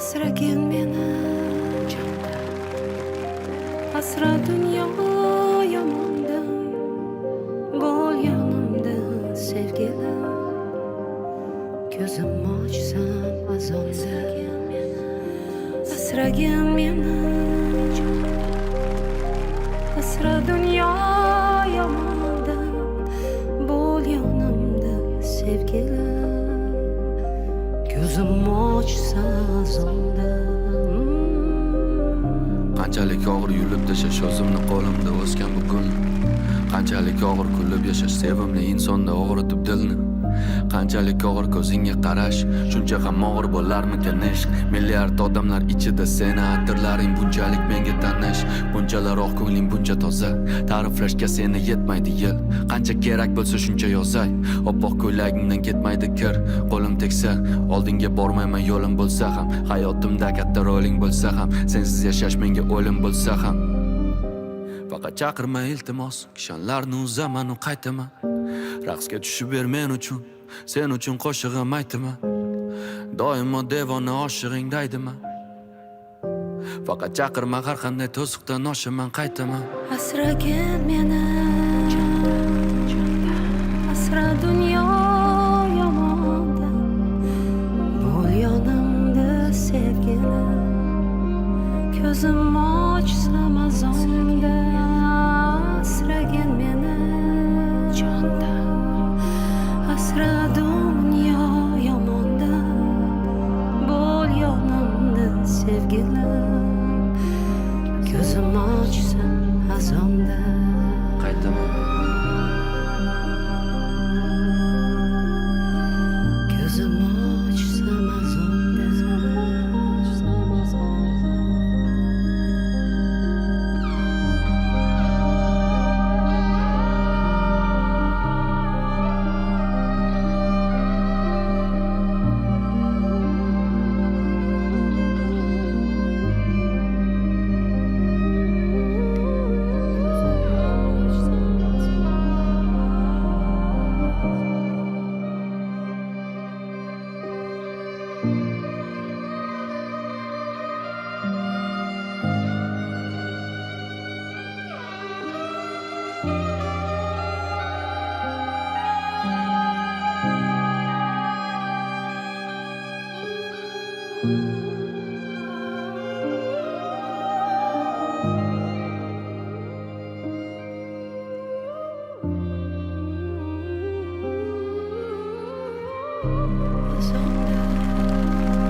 Asragin meni jonda, asra dunyo yomonda, bo'l yonimda sevgilim. Ko'zim ochsam azonda, asragin meni jonda, asra dunyo yomonda, bo'l yonimda sevgilim. Ko'zim ochsa azonda. Qanchalik og'ir yulib tashash o'zimni qo'limda o'sgan bugun. Qanchalik og'ir kulib yashash sevimli insonda og'ritib dilni. Qanchalik og'ir ko'zingga qarash, shuncha ham og'ir bo'larmikan ishq. Milliard odamlar ichida seni atirlaring bunchalik menga tanish. Bunchalar oq ko'ngling buncha toza, ta'riflashga seni yetmaydi yil. Qancha kerak bo'lsa shuncha yozay, oppoq ko'ylagingdan ketmaydi kir. Qo'lim tegsa, oldinga bormayman yo'lim bo'lsa ham, hayotimda katta roling bo'lsa ham, sensiz yashash menga o'lim bo'lsa ham. Faqat chaqirma iltimos, kishanlarni uzaman u qaytaman. Raqsga tushib ber men uchun, sen uchun qo'shig'im aytaman. Doimo devona oshig'ing daydiman. Faqat chaqirma, har qanday to'siqdan oshaman qaytaman. Asragin meni jonda, asra dunyo yomonda, bo'l yonimda sevgilim. Ko'zim ochsam azonda, asragin meni jonda, asra dunyo yomonda, bo'l yonimda sevgilim. Ko'zim ochsam azonda Qaytaman. Ko'zim ochsam azonda. Azonda.